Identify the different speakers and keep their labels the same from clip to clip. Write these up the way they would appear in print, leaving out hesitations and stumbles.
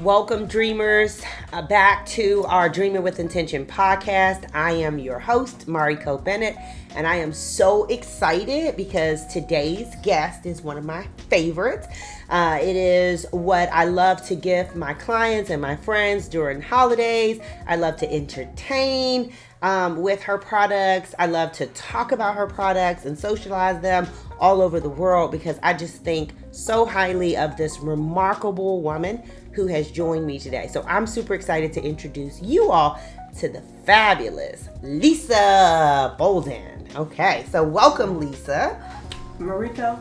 Speaker 1: Welcome, dreamers, back to our Dreaming with Intention podcast. I am your host, Mariko Bennett, and I am so excited because today's guest is one of my favorites. It is what I love to gift my clients and my friends during holidays. I love to entertain with her products. I love to talk about her products and socialize them all over the world because I just think so highly of this remarkable woman who has joined me today. So I'm super excited to introduce you all to the fabulous Lisa Bolden. Okay, so welcome, Lisa.
Speaker 2: Mariko,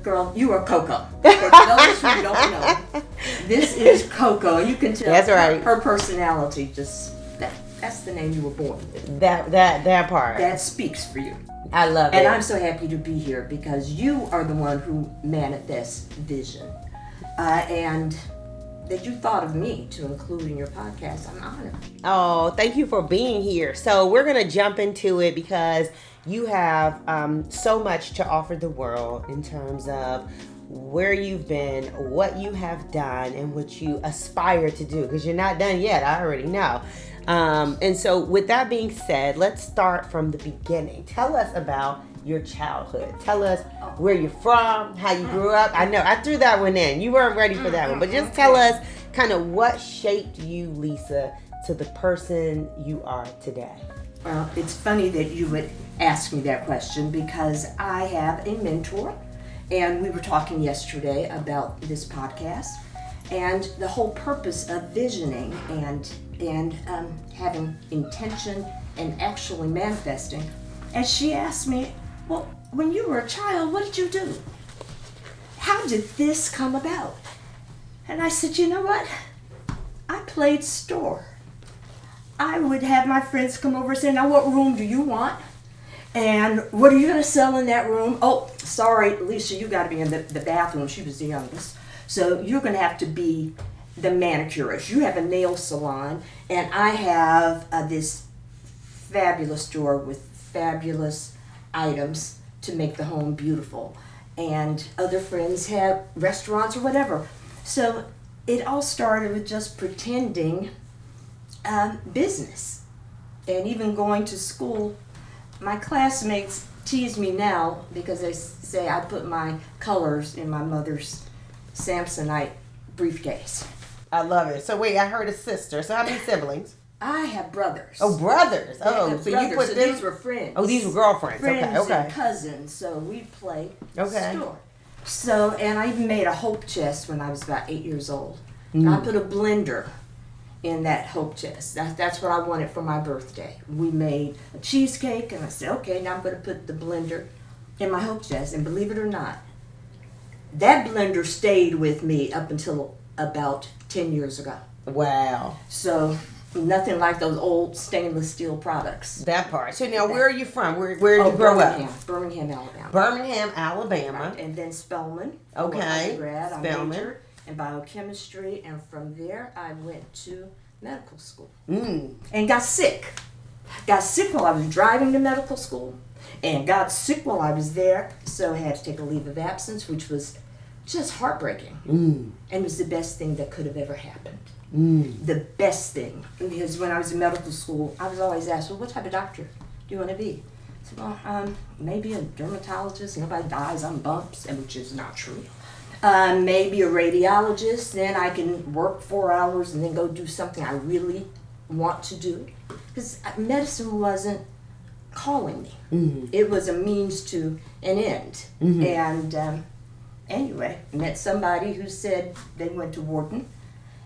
Speaker 2: girl, you are Coco. For those who don't know, this is Coco. You can tell
Speaker 1: that's right.
Speaker 2: Her personality that's the name you were born with.
Speaker 1: That part.
Speaker 2: That speaks for you.
Speaker 1: I love it.
Speaker 2: And I'm so happy to be here because you are the one who manifests vision. And that you thought of me to include in your podcast. I'm honored.
Speaker 1: Oh, thank you for being here. So we're going to jump into it because you have so much to offer the world in terms of where you've been, what you have done, and what you aspire to do, because you're not done yet. I already know. And so with that being said, let's start from the beginning. Tell us about your childhood. Tell us where you're from, how you grew up. I know I threw that one in. You weren't ready for that one, but just tell us kind of what shaped you, Lisa, to the person you are today.
Speaker 2: Well, it's funny that you would ask me that question because I have a mentor, and we were talking yesterday about this podcast and the whole purpose of visioning and having intention and actually manifesting. And she asked me, well, when you were a child, what did you do? How did this come about? And I said, you know what? I played store. I would have my friends come over and say, now what room do you want? And what are you going to sell in that room? Oh, sorry, Lisa, you got to be in the bathroom. She was the youngest. So you're going to have to be the manicurist. You have a nail salon, and I have this fabulous store with fabulous items to make the home beautiful, and other friends have restaurants or whatever. So it all started with just pretending business, and even going to school. My classmates tease me now because they say I put my colors in my mother's Samsonite briefcase.
Speaker 1: I love it. So wait, I heard a sister. So how many siblings?
Speaker 2: I have brothers.
Speaker 1: Oh, brothers. Oh, so
Speaker 2: brothers.
Speaker 1: you put them.
Speaker 2: These were friends.
Speaker 1: Oh, these were girlfriends.
Speaker 2: Friends
Speaker 1: Okay.
Speaker 2: and cousins. So we played
Speaker 1: Okay.
Speaker 2: store. So, and I even made a hope chest when I was about 8 years old.
Speaker 1: Mm.
Speaker 2: I put a blender in that hope chest. That's what I wanted for my birthday. We made a cheesecake, and I said, okay, now I'm going to put the blender in my hope chest. And believe it or not, that blender stayed with me up until about 10 years ago.
Speaker 1: Wow.
Speaker 2: So nothing like those old stainless steel products.
Speaker 1: That part. So now, where are you from? Where did you grow up?
Speaker 2: Birmingham, Alabama.
Speaker 1: Birmingham, Alabama.
Speaker 2: Right. And then Spelman.
Speaker 1: Okay.
Speaker 2: Undergrad. I
Speaker 1: Spelman.
Speaker 2: majored in biochemistry, and from there I went to medical school.
Speaker 1: Mm.
Speaker 2: And got sick. Got sick while I was driving to medical school, and got sick while I was there, so I had to take a leave of absence, which was just heartbreaking.
Speaker 1: Mm.
Speaker 2: And it was the best thing that could have ever happened.
Speaker 1: Mm.
Speaker 2: The best thing. Because when I was in medical school, I was always asked, well, what type of doctor do you want to be? I said, well, maybe a dermatologist. Nobody dies on bumps, and which is not true. Maybe a radiologist. Then I can work 4 hours and then go do something I really want to do. Because medicine wasn't calling me.
Speaker 1: Mm-hmm.
Speaker 2: It was a means to an end.
Speaker 1: Mm-hmm.
Speaker 2: And anyway, met somebody who said they went to Wharton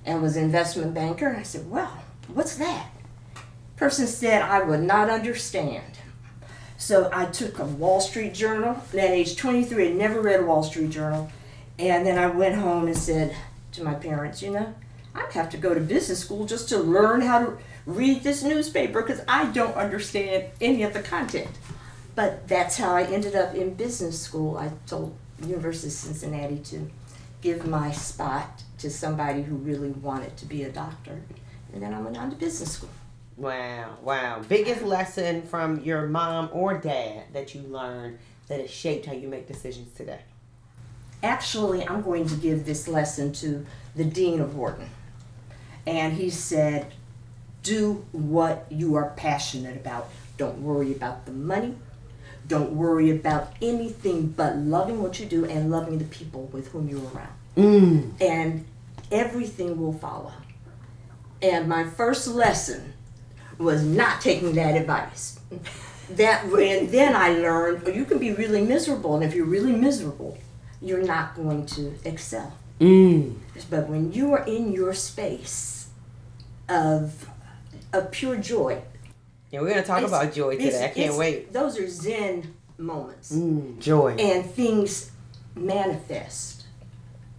Speaker 2: and was an investment banker. And I said, well, what's that? Person said I would not understand. So I took a Wall Street Journal. And at age 23, I never read a Wall Street Journal. And then I went home and said to my parents, you know, I'd have to go to business school just to learn how to read this newspaper because I don't understand any of the content. But that's how I ended up in business school. I told University of Cincinnati to give my spot to somebody who really wanted to be a doctor. And then I went on to business school.
Speaker 1: Wow. Biggest lesson from your mom or dad that you learned that has shaped how you make decisions today?
Speaker 2: Actually, I'm going to give this lesson to the dean of Wharton. And he said, do what you are passionate about. Don't worry about the money. Don't worry about anything but loving what you do and loving the people with whom you're around. And everything will follow. And my first lesson was not taking that advice. And then I learned you can be really miserable, and if you're really miserable, you're not going to excel. But when you are in your space of pure joy.
Speaker 1: Yeah, we're going to talk about joy today. I can't wait.
Speaker 2: Those are Zen moments.
Speaker 1: Joy.
Speaker 2: And things manifest.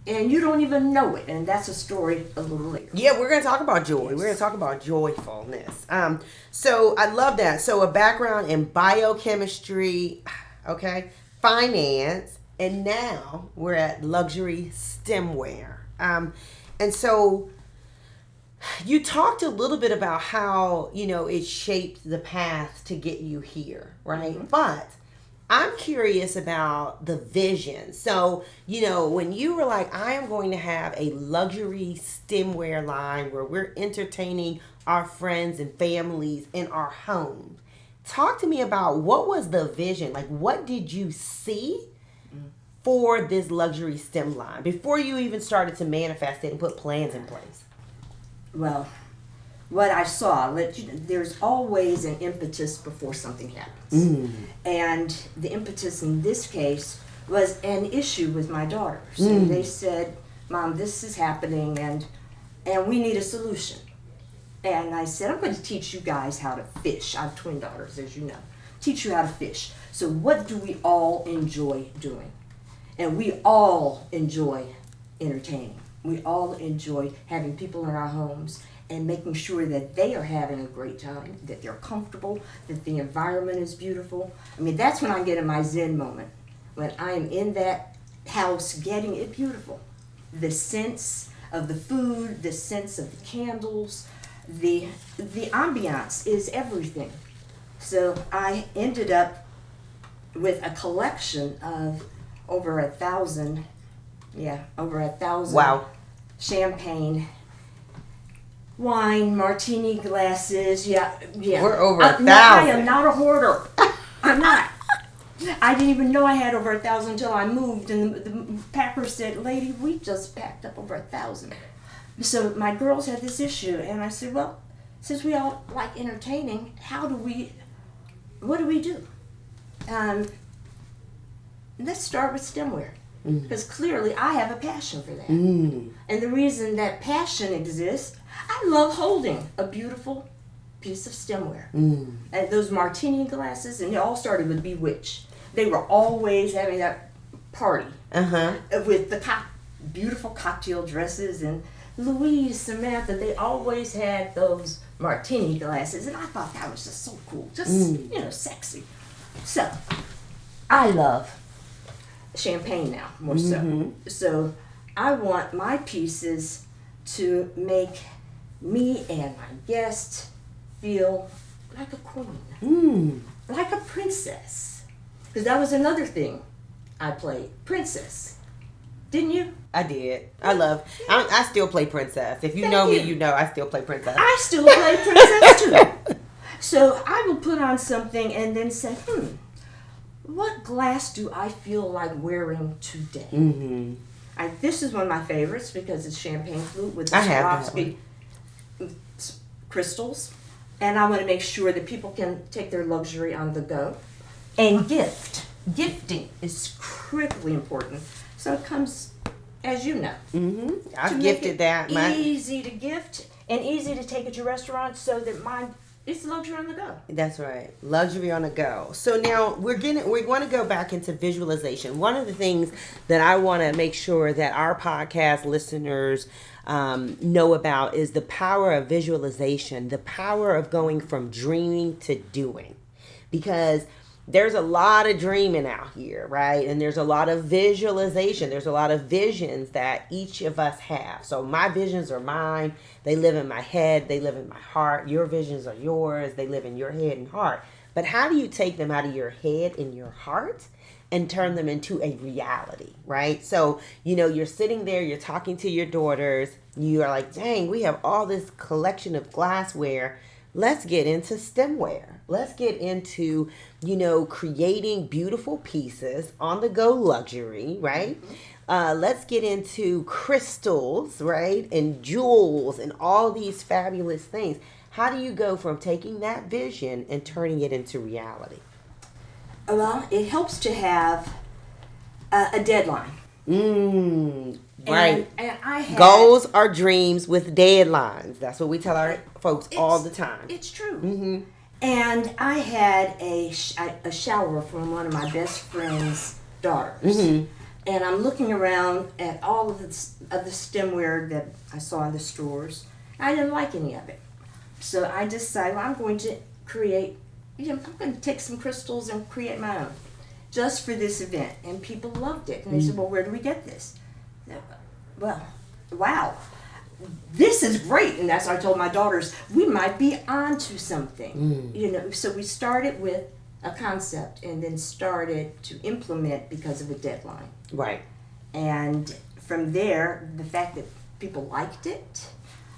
Speaker 2: And you don't even know it. And that's a story a little later.
Speaker 1: Yeah, we're going to talk about joy. Yes. We're going to talk about joyfulness. So I love that. So a background in biochemistry, okay, finance, and now we're at luxury stemware. And so you talked a little bit about how, it shaped the path to get you here, right? Mm-hmm. But I'm curious about the vision. So, when you were like, I am going to have a luxury stemware line where we're entertaining our friends and families in our home. Talk to me about what was the vision? Like, what did you see for this luxury stem line before you even started to manifest it and put plans in place?
Speaker 2: Well, what I saw, there's always an impetus before something happens. And the impetus in this case was an issue with my daughters. And they said, Mom, this is happening and we need a solution. And I said, I'm going to teach you guys how to fish. I have twin daughters, as you know. Teach you how to fish. So what do we all enjoy doing? And we all enjoy entertaining. We all enjoy having people in our homes and making sure that they are having a great time, that they're comfortable, that the environment is beautiful. I mean, that's when I get in my Zen moment, when I am in that house getting it beautiful. The sense of the food, the sense of the candles, the ambiance is everything. So I ended up with a collection of over 1,000
Speaker 1: Wow.
Speaker 2: champagne, wine, martini glasses. Yeah.
Speaker 1: We're over 1,000.
Speaker 2: No, I am not a hoarder. I'm not. I didn't even know I had over 1,000 until I moved, and the packer said, "Lady, we just packed up over 1,000." So my girls had this issue, and I said, "Well, since we all like entertaining, what do we do? Let's start with stemware." Because clearly I have a passion for that. And the reason that passion exists, I love holding a beautiful piece of stemware. And those martini glasses, and it all started with Bewitched. They were always having that party with the beautiful cocktail dresses. And Louise, Samantha, they always had those martini glasses. And I thought that was just so cool, just, sexy. So, I love champagne now, more so. So I want my pieces to make me and my guests feel like a queen, like a princess. Because that was another thing I played, princess. Didn't you?
Speaker 1: I did. I still play princess. If you know me, you know I still play princess.
Speaker 2: I still play princess too. So I will put on something and then say, what glass do I feel like wearing today? This is one of my favorites because it's champagne flute with the Swarovski crystals. And I want to make sure that people can take their luxury on the go. And gifting is critically important. So it comes, as you know.
Speaker 1: I've gifted that.
Speaker 2: Easy to gift and easy to take at your restaurant so that it's luxury on the go.
Speaker 1: That's right. Luxury on the go. So now we're going to go back into visualization. One of the things that I want to make sure that our podcast listeners know about is the power of visualization, the power of going from dreaming to doing. Because there's a lot of dreaming out here, right? And there's a lot of visualization. There's a lot of visions that each of us have. So my visions are mine. They live in my head. They live in my heart. Your visions are yours. They live in your head and heart. But how do you take them out of your head and your heart and turn them into a reality, right? So, you're sitting there, you're talking to your daughters, you are like, dang, we have all this collection of glassware. Let's get into stemware. Let's get into, creating beautiful pieces on the go luxury, right? Let's get into crystals, right? And jewels and all these fabulous things. How do you go from taking that vision and turning it into reality?
Speaker 2: Well, it helps to have a deadline.
Speaker 1: Right.
Speaker 2: And I had,
Speaker 1: goals are dreams with deadlines. That's what we tell our folks all the time.
Speaker 2: It's true.
Speaker 1: Mm-hmm.
Speaker 2: And I had a shower from one of my best friend's daughters.
Speaker 1: Mm-hmm.
Speaker 2: And I'm looking around at all of the stemware that I saw in the stores. I didn't like any of it. So I decided, well, I'm going to create, I'm going to take some crystals and create my own just for this event. And people loved it. And they said, well, where do we get this? Well, wow, this is great. And that's what I told my daughters, we might be onto something. So we started with a concept and then started to implement because of a deadline.
Speaker 1: Right.
Speaker 2: And from there, the fact that people liked it,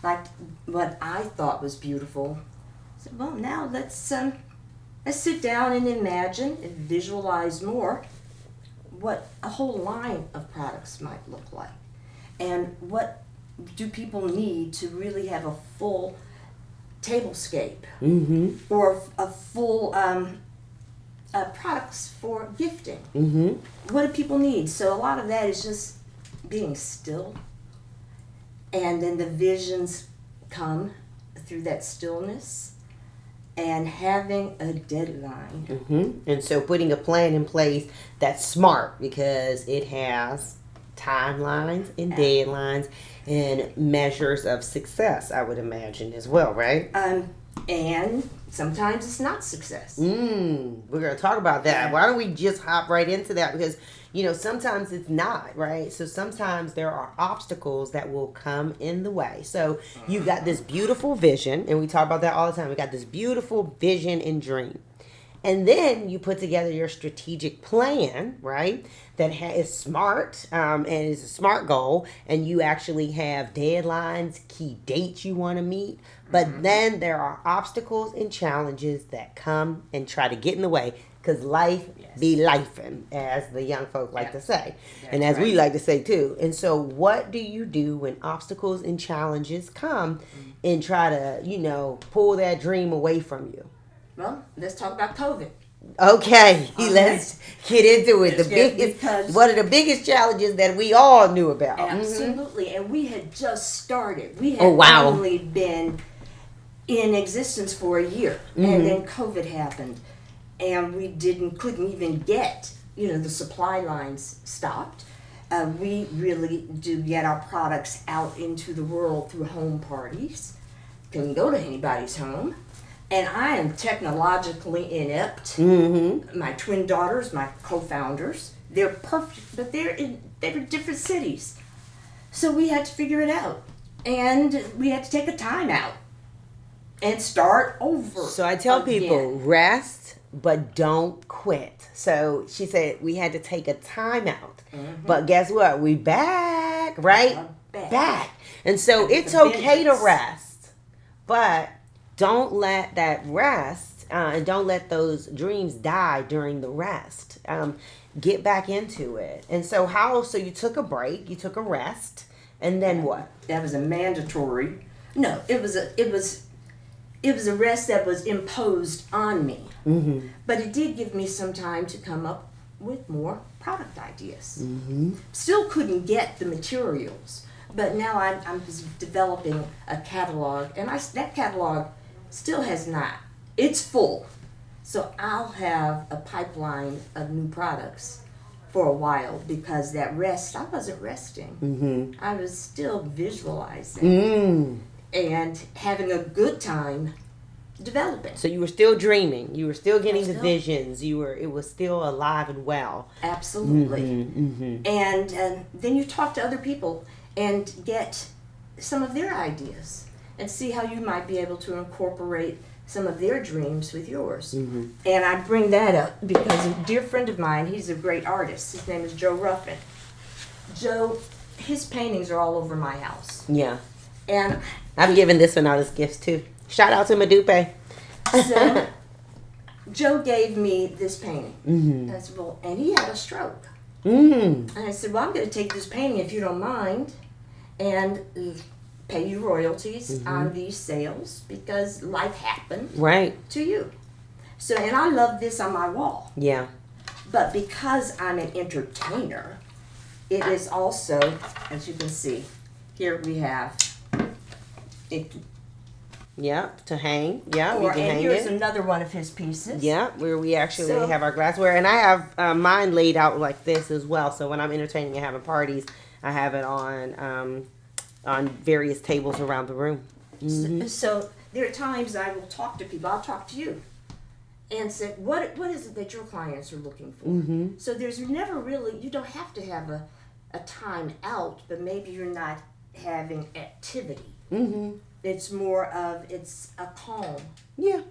Speaker 2: liked what I thought was beautiful, I said, well, now let's sit down and imagine and visualize more what a whole line of products might look like. And what do people need to really have a full tablescape or a full products for gifting? What do people need? So a lot of that is just being still, and then the visions come through that stillness and having a deadline.
Speaker 1: And so putting a plan in place that's smart because it has timelines and deadlines and measures of success, I would imagine, as well, right?
Speaker 2: And sometimes it's not success.
Speaker 1: We're going to talk about that. Why don't we just hop right into that? Because, sometimes it's not, right? So sometimes there are obstacles that will come in the way. So you've got this beautiful vision, and we talk about that all the time. We got this beautiful vision and dream. And then you put together your strategic plan, right? That is smart and is a smart goal. And you actually have deadlines, key dates you want to meet. But then there are obstacles and challenges that come and try to get in the way. Because life be lifing, as the young folk like to say. And as we like to say too. And so what do you do when obstacles and challenges come and try to, pull that dream away from you?
Speaker 2: Well, let's talk about COVID.
Speaker 1: Okay, let's get into it. One of the biggest challenges that we all knew about.
Speaker 2: Absolutely, and we had just started. We had only been in existence for a year, and then COVID happened, and we couldn't even get, the supply lines stopped. We really do get our products out into the world through home parties. Couldn't go to anybody's home. And I am technologically inept. My twin daughters, my co-founders, they're perfect, but they're in different cities. So we had to figure it out. And we had to take a time out and start over.
Speaker 1: So I tell people, rest, but don't quit. So she said we had to take a time out. But guess what? We back, right? Back. And so it's okay to rest, but don't let that rest and don't let those dreams die during the rest. Get back into it. And so so you took a break, you took a rest, and then what?
Speaker 2: That was a mandatory. No, it was a rest that was imposed on me. But it did give me some time to come up with more product ideas. Still couldn't get the materials, but now I'm developing a catalog, and that catalog still has not. It's full. So I'll have a pipeline of new products for a while because that rest, I wasn't resting. I was still visualizing and having a good time developing.
Speaker 1: So you were still dreaming. You were still getting the visions. It was still alive and well.
Speaker 2: Absolutely. And then you talk to other people and get some of their ideas. and see how you might be able to incorporate some of their dreams with yours.
Speaker 1: Mm-hmm.
Speaker 2: And I bring that up because a dear friend of mine, he's a great artist. His name is Joe Ruffin. Joe, his paintings are all over my house.
Speaker 1: Yeah.
Speaker 2: And
Speaker 1: I'm giving this one out as gifts too. Shout out to Madupe.
Speaker 2: so Joe gave me this painting.
Speaker 1: Mm-hmm.
Speaker 2: And I said, well, and he had a stroke.
Speaker 1: Mm-hmm.
Speaker 2: And I said, well, I'm going to take this painting, if you don't mind, and pay you royalties on these sales because life happened
Speaker 1: Right.
Speaker 2: to you. So, and I love this on my wall.
Speaker 1: Yeah.
Speaker 2: But because I'm an entertainer, it is also, as you can see, here we have it.
Speaker 1: Yeah. To hang. Yeah. We
Speaker 2: Or,
Speaker 1: can
Speaker 2: and
Speaker 1: hang
Speaker 2: here's
Speaker 1: it.
Speaker 2: another one of his pieces.
Speaker 1: Yeah, where we actually
Speaker 2: So-
Speaker 1: have our glassware, and I have mine laid out like this as well. So when I'm entertaining and having parties, I have it on various tables around the room. Mm-hmm.
Speaker 2: So there are times I will talk to people. I'll talk to you and say, what is it that your clients are looking for?
Speaker 1: Mm-hmm.
Speaker 2: So there's never really, you don't have to have a time out, but maybe you're not having activity.
Speaker 1: Mm-hmm.
Speaker 2: It's more of, it's a calm
Speaker 1: Yeah.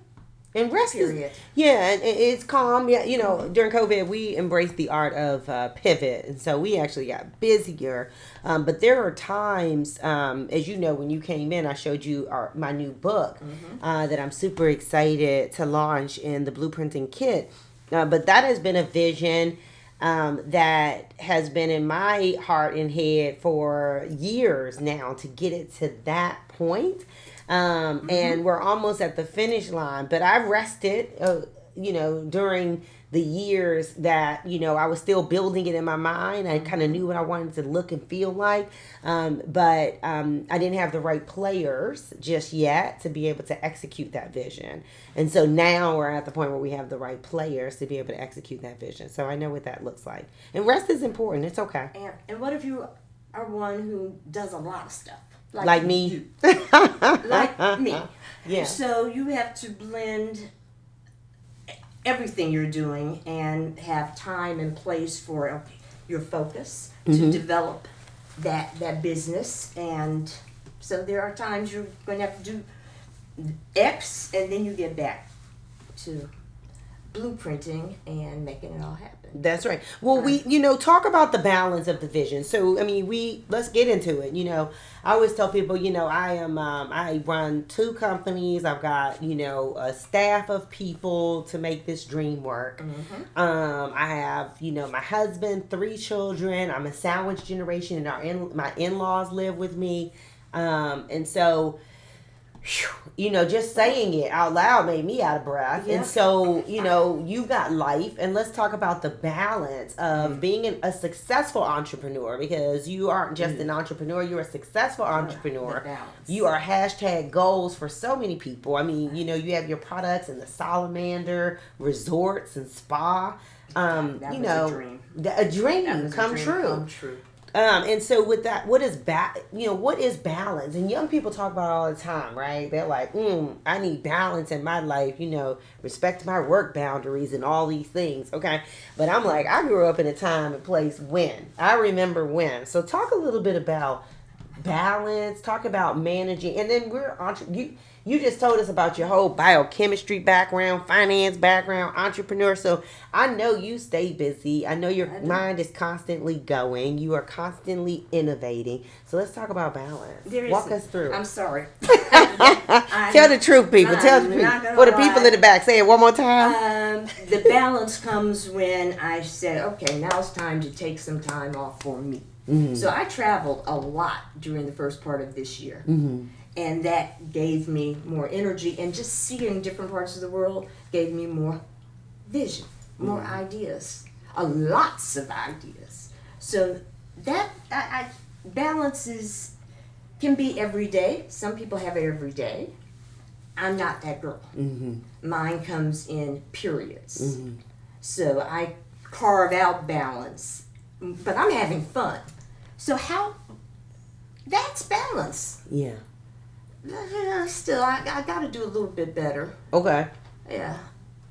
Speaker 1: And rest
Speaker 2: period.
Speaker 1: is, yeah, and it's calm. Yeah, you know, during COVID, we embraced the art of pivot, and so we actually got busier. But there are times, as you know, when you came in, I showed you my new book that I'm super excited to launch in the Blueprinting Kit. But that has been a vision that has been in my heart and head for years now to get it to that point. And we're almost at the finish line, but I rested, during the years that, I was still building it in my mind. I kind of knew what I wanted to look and feel like. But I didn't have the right players just yet to be able to execute that vision. And so now we're at the point where we have the right players to be able to execute that vision. So I know what that looks like. And rest is important. It's okay.
Speaker 2: And what if you are one who does a lot of stuff?
Speaker 1: Like me.
Speaker 2: Like me.
Speaker 1: Yeah.
Speaker 2: So you have to blend everything you're doing and have time and place for your focus to develop that business. And so there are times you're going to have to do X, and then you get back to blueprinting and making it all happen.
Speaker 1: That's right. Well, we, talk about the balance of the vision. So, I mean, let's get into it. I always tell people, I run 2 companies. I've got, a staff of people to make this dream work. I have, my husband, 3 children. I'm a sandwich generation, and my in-laws live with me. And so, just saying it out loud made me out of breath.
Speaker 2: Yeah.
Speaker 1: And so, you got life, and let's talk about the balance of being a successful entrepreneur, because you aren't just an entrepreneur, you're a successful entrepreneur. You are #goals for so many people. I mean, you have your products in the Salamander resorts and spa.
Speaker 2: That was a dream.
Speaker 1: A dream come true. And so with that, what is balance? And young people talk about it all the time, right? They're like, I need balance in my life, respect my work boundaries and all these things. Okay. But I'm like, I grew up in a time and place when. I remember when. So talk a little bit about balance, talk about managing, and then you just told us about your whole biochemistry background, finance background, entrepreneur. So I know you stay busy. I know your mind is constantly going. You are constantly innovating. So let's talk about balance. Walk us through.
Speaker 2: I'm sorry.
Speaker 1: Tell the truth, people. Tell the truth. For the people in the back, say it one more time.
Speaker 2: The balance comes when I said, okay, now it's time to take some time off for me. So I traveled a lot during the first part of this year. And that gave me more energy, and just seeing different parts of the world gave me more vision, more ideas, lots of ideas. So that balance can be every day. Some people have it every day. I'm not that girl. Mine comes in periods. So I carve out balance, but I'm having fun. So that's balance.
Speaker 1: Yeah.
Speaker 2: Still, I got to do a little bit better.
Speaker 1: Okay.
Speaker 2: Yeah.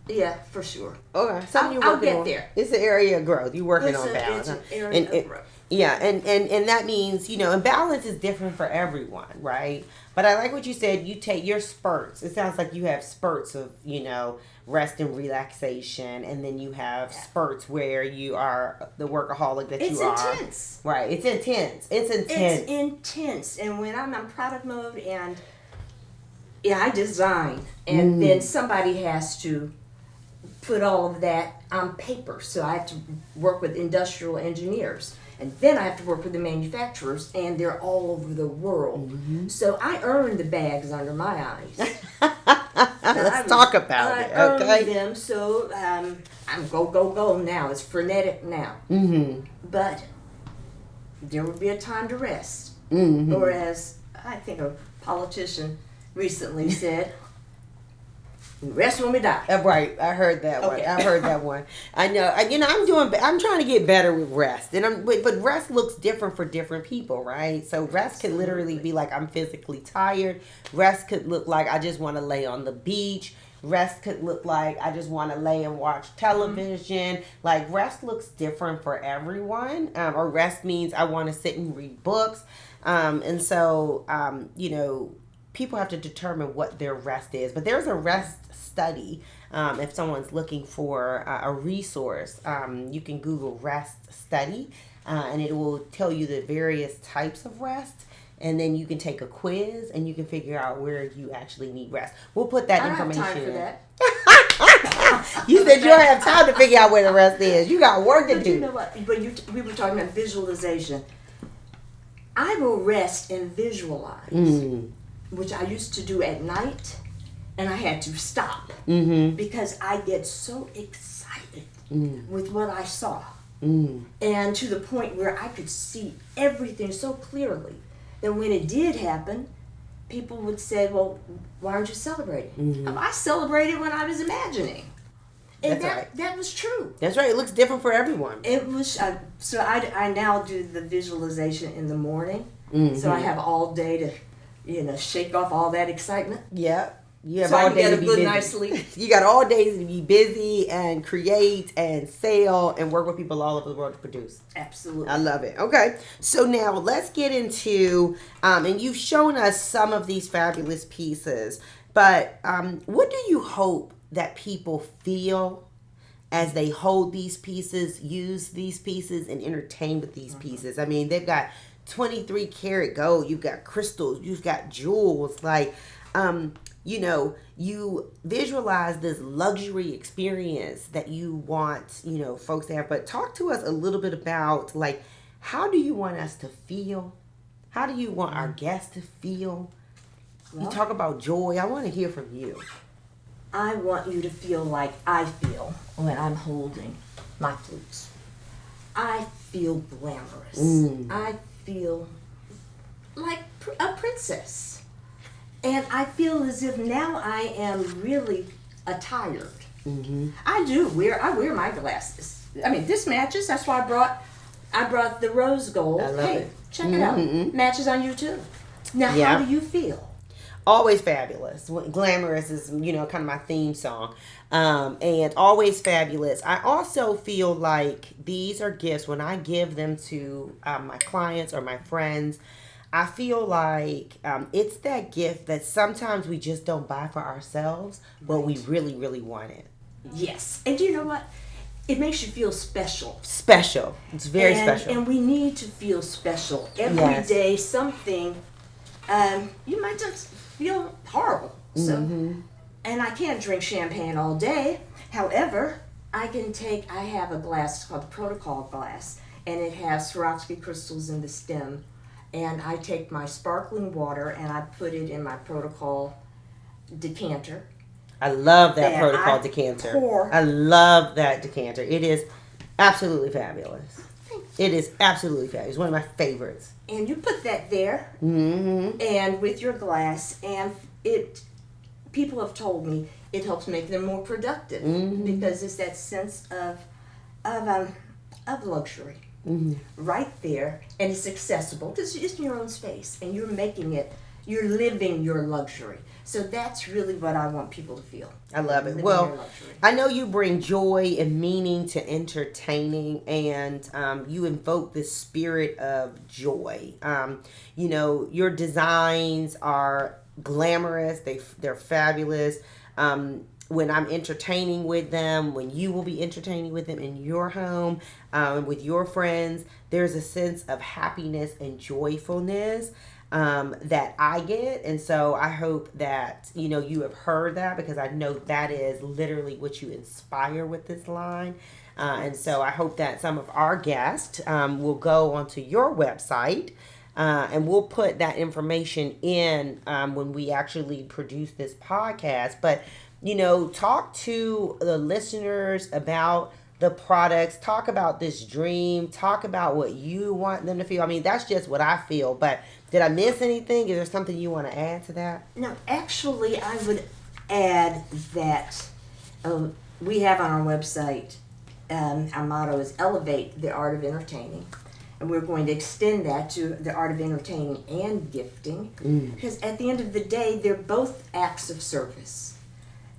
Speaker 2: Yeah, for sure.
Speaker 1: Okay, something you're
Speaker 2: I'll
Speaker 1: working
Speaker 2: get
Speaker 1: on.
Speaker 2: there.
Speaker 1: It's an area of growth. You're working on balance.
Speaker 2: It's an area of growth.
Speaker 1: Yeah, and that means, and balance is different for everyone, right? But I like what you said. You take your spurts. It sounds like you have spurts of, rest and relaxation, and then you have spurts where you are the workaholic that you are.
Speaker 2: It's intense.
Speaker 1: Right. It's intense. It's
Speaker 2: intense. And when I'm in product mode and I design, and then somebody has to put all of that on paper. So I have to work with industrial engineers. And then I have to work with the manufacturers, and they're all over the world. Mm-hmm. So I earn the bags under my eyes.
Speaker 1: Let's talk about it, okay?
Speaker 2: I earn them, so I'm go now. It's frenetic now. Mm-hmm. But there will be a time to rest. Mm-hmm. Or as I think a politician recently said, rest when we die.
Speaker 1: Right, I heard that one. I heard that one. I know. I'm trying to get better with rest, but rest looks different for different people, right? So rest can literally be like I'm physically tired. Rest could look like I just want to lay on the beach. Rest could look like I just want to lay and watch television. Mm-hmm. Like rest looks different for everyone. Or rest means I want to sit and read books. And so people have to determine what their rest is. But there's a rest study. If someone's looking for a resource, you can Google rest study, and it will tell you the various types of rest. And then you can take a quiz, and you can figure out where you actually need rest. We'll put that information.
Speaker 2: I don't have time for that.
Speaker 1: You said you don't have time to figure out where the rest is. You got work to do.
Speaker 2: You know what? But we were talking about visualization. I will rest and visualize, which I used to do at night, and I had to stop because I get so excited with what I saw, and to the point where I could see everything so clearly that when it did happen, people would say, "Well, why aren't you celebrating?" I celebrated when I was imagining. And that was true.
Speaker 1: That's right. It looks different for everyone.
Speaker 2: It was so. I now do the visualization in the morning, so I have all day to, shake off all that excitement.
Speaker 1: Yeah, you have
Speaker 2: so
Speaker 1: all
Speaker 2: I can
Speaker 1: day
Speaker 2: get
Speaker 1: to
Speaker 2: a
Speaker 1: be
Speaker 2: good
Speaker 1: busy.
Speaker 2: night's sleep.
Speaker 1: You got all days to be busy and create and sell and work with people all over the world to produce.
Speaker 2: Absolutely,
Speaker 1: I love it. Okay, so now let's get into and you've shown us some of these fabulous pieces, but what do you hope that people feel as they hold these pieces, use these pieces, and entertain with these pieces? I mean, they've got 23 karat gold, you've got crystals, you've got jewels, like, you visualize this luxury experience that you want, folks to have. But talk to us a little bit about, like, how do you want us to feel? How do you want our guests to feel? Well, you talk about joy. I want to hear from you.
Speaker 2: I want you to feel like I feel when I'm holding my flutes. I feel glamorous. I feel like a princess. And I feel as if now I am really attired. I wear my glasses. I mean, this matches. That's why I brought the rose gold.
Speaker 1: I love it.
Speaker 2: Check it out. Matches on you too. Now, how do you feel?
Speaker 1: Always fabulous. Glamorous is, kind of my theme song. And always fabulous. I also feel like these are gifts. When I give them to my clients or my friends, I feel like it's that gift that sometimes we just don't buy for ourselves, but we really, really want it.
Speaker 2: Yes. And you know what? It makes you feel special.
Speaker 1: Special. It's very special.
Speaker 2: And we need to feel special. Every day, something, you might just feel horrible. So, and I can't drink champagne all day. However, I have a glass called the Protocol glass, and it has Swarovski crystals in the stem. And I take my sparkling water and I put it in my Protocol decanter.
Speaker 1: I love that Protocol decanter. I love that decanter. It is absolutely fabulous. It is absolutely fabulous. It's one of my favorites.
Speaker 2: And you put that there, and with your glass, and people have told me it helps make them more productive because it's that sense of luxury right there, and it's accessible because it's in your own space, and you're making it You're living your luxury. So that's really what I want people to feel.
Speaker 1: I love it.
Speaker 2: Living
Speaker 1: Well,
Speaker 2: their luxury.
Speaker 1: I know you bring joy and meaning to entertaining, and you invoke the spirit of joy. Your designs are glamorous. They're fabulous. When I'm entertaining with them, when you will be entertaining with them in your home, with your friends, there's a sense of happiness and joyfulness that I get. And so I hope that, you have heard that, because I know that is literally what you inspire with this line. And so I hope that some of our guests will go onto your website. And we'll put that information in when we actually produce this podcast. But, talk to the listeners about the products, talk about this dream, talk about what you want them to feel. I mean, that's just what I feel. But did I miss anything? Is there something you want to add to that?
Speaker 2: No, actually, I would add that we have on our website, our motto is Elevate the Art of Entertaining. And we're going to extend that to the art of entertaining and gifting. Because at the end of the day, they're both acts of service.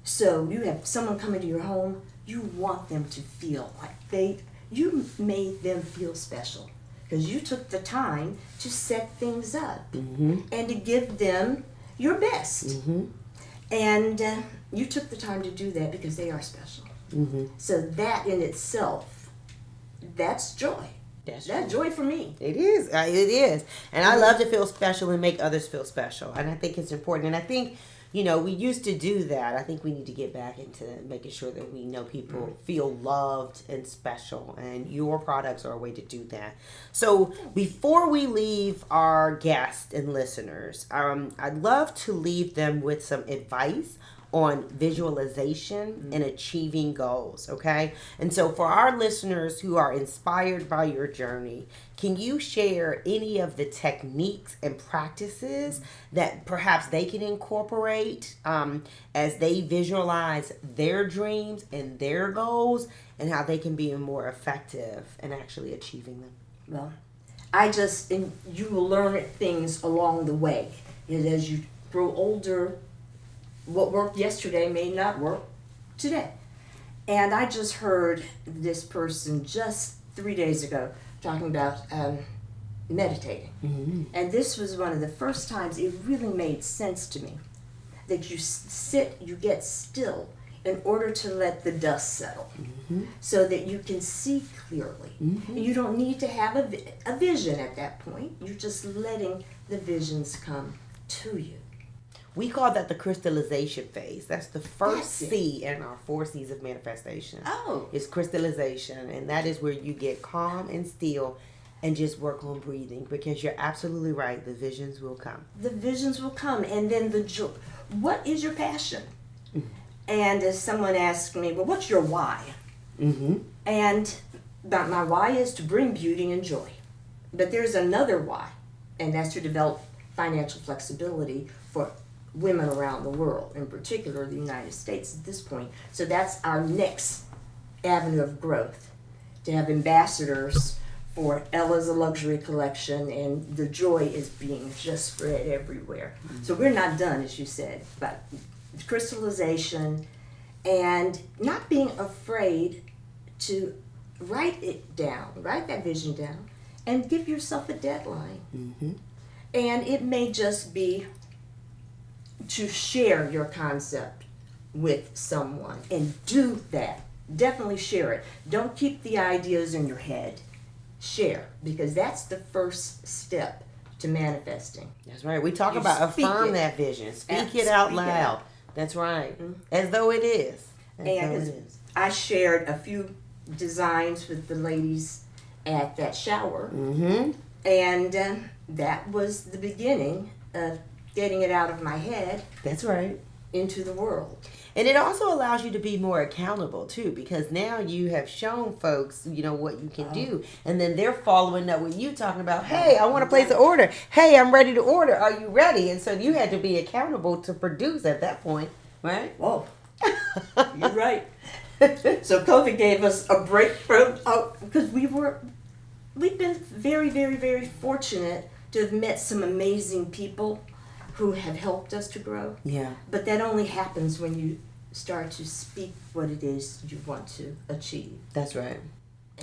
Speaker 2: So you have someone coming to your home, you want them to feel like you made them feel special. Because you took the time to set things up and to give them your best. And you took the time to do that because they are special. So that in itself, that's joy. That's joy for me.
Speaker 1: It is. It is. And I love to feel special and make others feel special. And I think it's important. And I think, we used to do that. I think we need to get back into making sure that we know people feel loved and special. And your products are a way to do that. So before we leave our guests and listeners, I'd love to leave them with some advice on visualization and achieving goals, okay? And so for our listeners who are inspired by your journey, can you share any of the techniques and practices that perhaps they can incorporate as they visualize their dreams and their goals, and how they can be more effective in actually achieving them?
Speaker 2: Well, you will learn things along the way. And as you grow older, what worked yesterday may not work today. And I just heard this person just 3 days ago talking about meditating. And this was one of the first times it really made sense to me that you get still in order to let the dust settle so that you can see clearly. You don't need to have a vision at that point. You're just letting the visions come to you.
Speaker 1: We call that the crystallization phase. That's the first C in our 4 C's of manifestation. It's crystallization. And that is where you get calm and still and just work on breathing, because you're absolutely right. The visions will come. The
Speaker 2: visions will come. And then the joy. What is your passion? And as someone asked me, well, what's your why? And my why is to bring beauty and joy. But there's another why, and that's to develop financial flexibility for women around the world, in particular the United States at this point. So that's our next avenue of growth, to have ambassadors for L.is.a.Luxury Collection, and the joy is being just spread everywhere. So we're not done, as you said, but crystallization and not being afraid to write that vision down, and give yourself a deadline. And it may just be to share your concept with someone, and do that. Definitely share it. Don't keep the ideas in your head. Share, because that's the first step to manifesting.
Speaker 1: That's right. We talk about affirm that vision. Speak it out loud. That's right. As though it is.
Speaker 2: I shared a few designs with the ladies at that shower. And that was the beginning of getting it out of my head.
Speaker 1: That's right.
Speaker 2: Into the world.
Speaker 1: And it also allows you to be more accountable too, because now you have shown folks, what you can do. And then they're following up with you, talking about, hey, I want to place an order. Hey, I'm ready to order. Are you ready? And so you had to be accountable to produce at that point, right?
Speaker 2: Whoa. You're right. So COVID gave us a break from, because we've been very, very, very fortunate to have met some amazing people who have helped us to grow.
Speaker 1: Yeah.
Speaker 2: But that only happens when you start to speak what it is you want to achieve.
Speaker 1: That's right.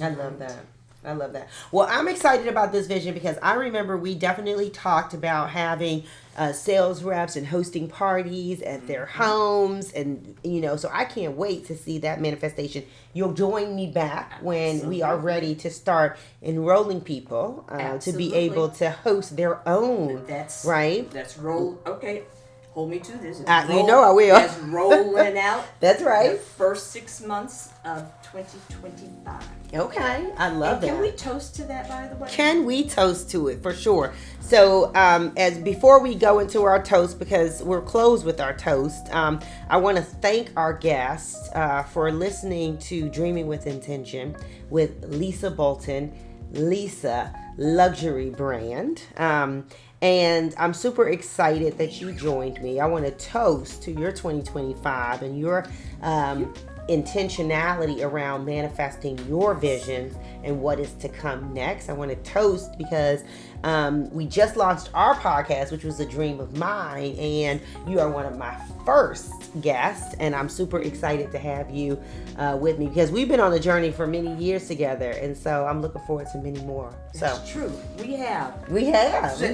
Speaker 1: I love that. I love that. Well, I'm excited about this vision because I remember we definitely talked about having sales reps and hosting parties at their homes. And, so I can't wait to see that manifestation. You'll join me back when we are ready to start enrolling people to be able to host their own. Right?
Speaker 2: That's roll. Okay. Hold me to this.
Speaker 1: I will.
Speaker 2: That's rolling out.
Speaker 1: That's right.
Speaker 2: The first 6 months of 2025.
Speaker 1: Okay, I love that.
Speaker 2: Can we toast to that, by the way?
Speaker 1: Can we toast to it, for sure. So as before we go into our toast, because we're closed with our toast, I want to thank our guests for listening to Dreaming with Intention with Lisa Bolden, L.is.a. Luxury brand. And I'm super excited that you joined me. I want to toast to your 2025 and your intentionality around manifesting your visions and what is to come next. I want to toast because we just launched our podcast, which was a dream of mine, and you are one of my first guests, and I'm super excited to have you with me because we've been on a journey for many years together, and so I'm looking forward to many more.
Speaker 2: That's true. We have.
Speaker 1: We've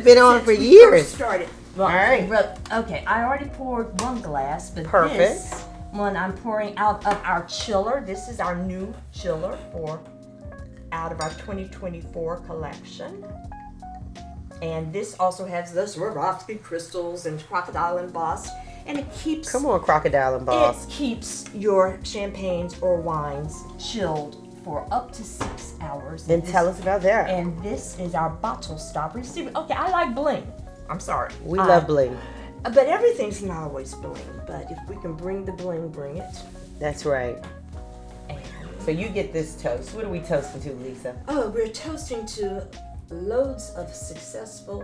Speaker 1: been on for years.
Speaker 2: Started.
Speaker 1: Well, all right.
Speaker 3: Okay, I already poured one glass, but
Speaker 1: Perfect.
Speaker 3: This one I'm pouring out of our chiller. This is our new chiller out of our 2024 collection. And this also has the Swarovski crystals and crocodile embossed. And it keeps...
Speaker 1: Come on, crocodile embossed.
Speaker 3: It keeps your champagnes or wines chilled for up to 6 hours.
Speaker 1: Then tell us about that.
Speaker 3: And this is our bottle stopper. See, okay, I like bling. I'm sorry.
Speaker 1: We love bling.
Speaker 3: But everything's not always bling. But if we can bring the bling, bring it.
Speaker 1: That's right. So you get this toast. What are we toasting to, Lisa?
Speaker 2: Oh, we're toasting to loads of successful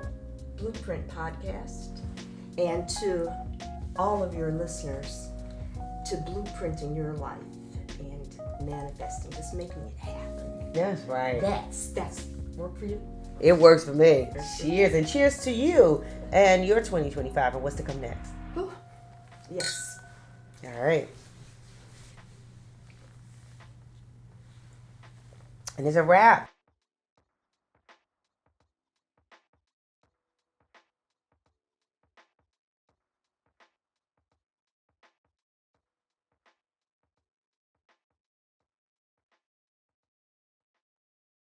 Speaker 2: Blueprint podcasts and to all of your listeners to blueprinting your life and manifesting, just making it happen.
Speaker 1: That's right.
Speaker 2: That's work for you?
Speaker 1: It works for me. Cheers, and cheers to you and your 2025 and what's to come next.
Speaker 2: Whew. Yes.
Speaker 1: All right. And it's a wrap.